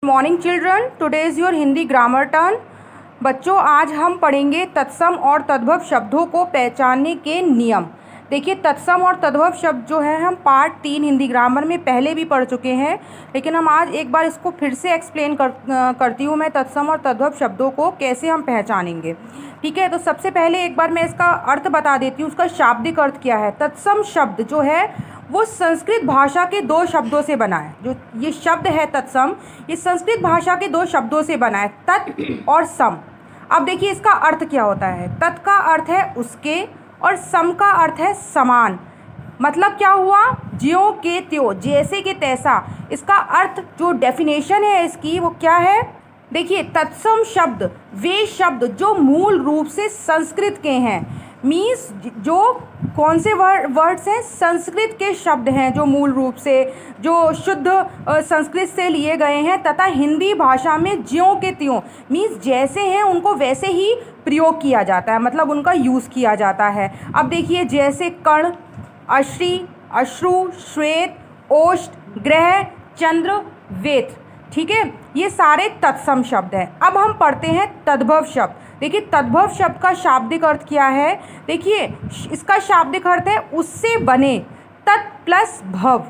Morning children, today is your Hindi grammar turn. बच्चों, आज हम पढ़ेंगे तत्सम और तद्भव शब्दों को पहचानने के नियम। देखिए, तत्सम और तद्भव शब्द जो है हम पार्ट 3 हिंदी ग्रामर में पहले भी पढ़ चुके हैं, लेकिन हम आज एक बार इसको फिर से एक्सप्लेन करती हूँ मैं तत्सम और तद्भव शब्दों को कैसे हम पहचानेंगे। ठीक है, तो सबसे पहले एक बार मैं इसका अर्थ बता देती हूँ, उसका शाब्दिक अर्थ क्या है। तत्सम शब्द जो है वो संस्कृत भाषा के 2 शब्दों से बना है। जो ये शब्द है तत्सम, ये संस्कृत भाषा के 2 शब्दों से बना है, तत् और सम। अब देखिए इसका अर्थ क्या होता है। तत् का अर्थ है उसके और सम का अर्थ है समान। मतलब क्या हुआ, ज्यों के त्यों, जैसे के तैसा। इसका अर्थ जो डेफिनेशन है इसकी वो क्या है, देखिए तत्सम शब्द वे शब्द जो मूल रूप से संस्कृत के हैं। मीन्स जो कौन से वर्ड्स हैं, संस्कृत के शब्द हैं जो मूल रूप से जो शुद्ध संस्कृत से लिए गए हैं, तथा हिंदी भाषा में ज्यों के त्यों मीन्स जैसे हैं उनको वैसे ही प्रयोग किया जाता है, मतलब उनका यूज़ किया जाता है। अब देखिए जैसे कर्ण, अश्री, अश्रु, श्वेत, ओष्ठ, ग्रह, चंद्र, वेद। ठीक है, ये सारे तत्सम शब्द हैं। अब हम पढ़ते हैं तद्भव शब्द। देखिए तद्भव शब्द का शाब्दिक अर्थ क्या है। देखिए इसका शाब्दिक अर्थ है उससे बने, तत् प्लस भव,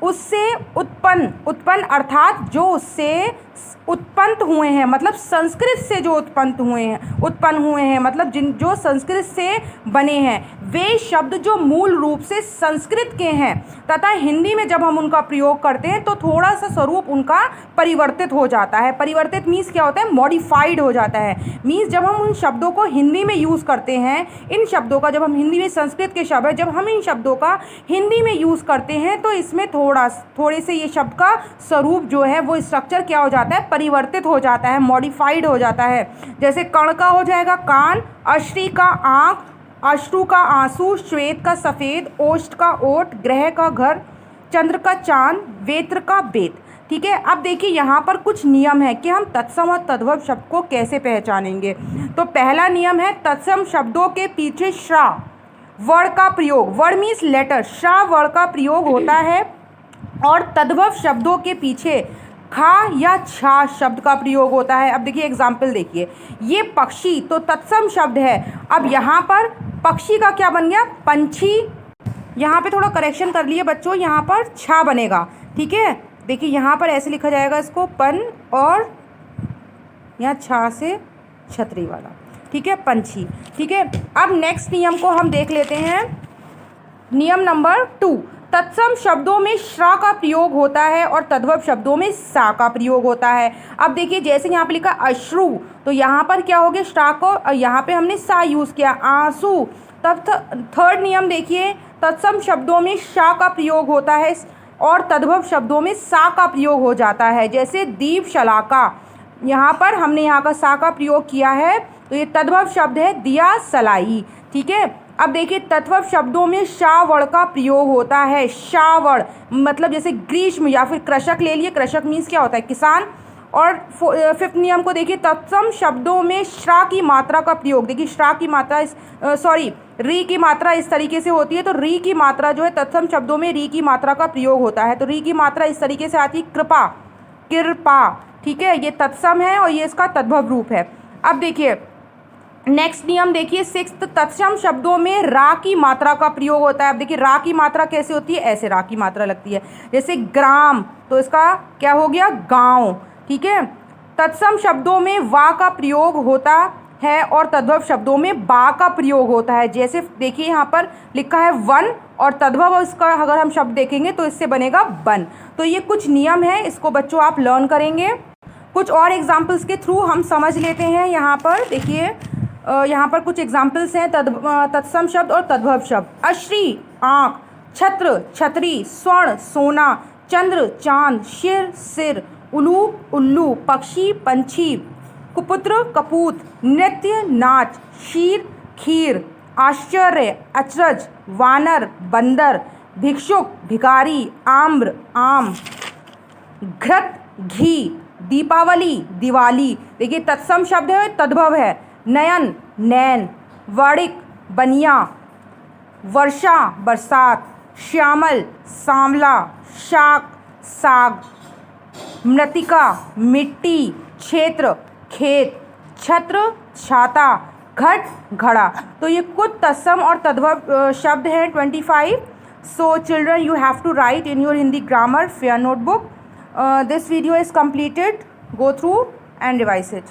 उससे उत्पन्न। उत्पन्न अर्थात जो उससे उत्पन्न हुए हैं, मतलब संस्कृत से जो उत्पन्न हुए हैं, मतलब जो संस्कृत से बने हैं, वे शब्द जो मूल रूप से संस्कृत के हैं, तथा हिंदी में जब हम उनका प्रयोग करते हैं तो थोड़ा सा स्वरूप उनका परिवर्तित हो जाता है। परिवर्तित मीन्स क्या होता है, मॉडिफाइड हो जाता है। मीन्स जब हम उन शब्दों को हिंदी में यूज़ करते हैं, इन शब्दों का जब हम हिंदी में, संस्कृत के शब्द है, जब हम इन शब्दों का हिंदी में यूज़ करते हैं तो इसमें थोड़े से ये शब्द का स्वरूप जो है वो स्ट्रक्चर क्या हो जाता है, परिवर्तित हो जाता है, मॉडिफाइड हो जाता है। जैसे कर्ण का हो जाएगा कान, अश्री का आँख, अश्रु का आंसू, श्वेत का सफ़ेद, ओष्ठ का ओट, ग्रह का घर, चंद्र का चांद, वेत्र का वेद। ठीक है, अब देखिए यहाँ पर कुछ नियम है कि हम तत्सम और तद्भव शब्द को कैसे पहचानेंगे। तो पहला नियम है, तत्सम शब्दों के पीछे श्रा वर्ड का प्रयोग, वर्ड मीन्स लेटर, श्रा वर्ड का प्रयोग होता है, और तद्भव शब्दों के पीछे खा या छा शब्द का प्रयोग होता है। अब देखिए एग्जाम्पल देखिए, ये पक्षी तो तत्सम शब्द है। अब यहाँ पर पक्षी का क्या बन गया, पंछी। यहाँ पे थोड़ा करेक्शन कर लिए बच्चों, यहाँ पर छा बनेगा। ठीक है, देखिए यहाँ पर ऐसे लिखा जाएगा इसको पन, और यहाँ छा से छतरी वाला। ठीक है, पंछी। ठीक है, अब नेक्स्ट नियम को हम देख लेते हैं। नियम नंबर 2, तत्सम शब्दों में श्रा का प्रयोग होता है और तद्भव शब्दों में सा का प्रयोग होता है। अब देखिए जैसे यहाँ पे लिखा अश्रु, तो यहाँ पर क्या हो गया, श्रा को यहाँ पे हमने सा यूज़ किया, आंसू। तब थर्ड नियम देखिए, तत्सम शब्दों में शा का प्रयोग होता है और तद्भव शब्दों में सा का प्रयोग हो जाता है। जैसे दीप शलाका, यहाँ पर हमने यहाँ का सा का प्रयोग किया है, तो ये तद्भव शब्द है दिया सलाई। ठीक है, अब देखिए तद्भव शब्दों में शावड़ का प्रयोग होता है। शावड़ मतलब जैसे ग्रीष्म या फिर कृषक ले लिए, कृषक मीन्स क्या होता है, किसान। और 5th नियम को देखिए, तत्सम शब्दों में श्रा की मात्रा का प्रयोग। देखिए श्रा की मात्रा री की मात्रा इस तरीके से होती है, तो री की मात्रा जो है तत्सम शब्दों में री की मात्रा का प्रयोग होता है। तो री की मात्रा इस तरीके से आती है, कृपा, कृपा। ठीक है, ये तत्सम है और ये इसका तद्भव रूप है। अब देखिए नेक्स्ट नियम देखिए, 6th, तत्सम शब्दों में रा की मात्रा का प्रयोग होता है। अब देखिए रा की मात्रा कैसे होती है, ऐसे रा की मात्रा लगती है। जैसे ग्राम, तो इसका क्या हो गया, गांव। ठीक है, तत्सम शब्दों में वा का प्रयोग होता है और तद्भव शब्दों में बा का प्रयोग होता है। जैसे देखिए यहाँ पर लिखा है वन, और तद्भव इसका अगर हम शब्द देखेंगे तो इससे बनेगा बन। तो ये कुछ नियम है, इसको बच्चों आप लर्न करेंगे। कुछ और एग्जाम्पल्स के थ्रू हम समझ लेते हैं। यहाँ पर देखिए यहाँ पर कुछ एग्जाम्पल्स हैं तत्सम शब्द और तद्भव शब्द। अश्री आँख, छत्र छतरी, स्वर्ण सोना, चंद्र चांद, शिर सिर, उलूप उल्लू, पक्षी पंछी, कुपुत्र कपूत, नृत्य नाच, शीर खीर, आश्चर्य अचरज, वानर बंदर, भिक्षुक भिखारी, आम्र आम, घृत घी, दीपावली दिवाली। देखिए तत्सम शब्द है, तद्भव है, नयन नैन, वर्णिक बनिया, वर्षा बरसात, श्यामल सांवला, शाक साग, मृतिका मिट्टी, क्षेत्र खेत, छत्र छाता, घट घड़ा। तो ये कुछ तत्सम और तद्भव शब्द हैं 25. So children, you have to write in your Hindi grammar fair notebook. This video is completed. Go through and revise it.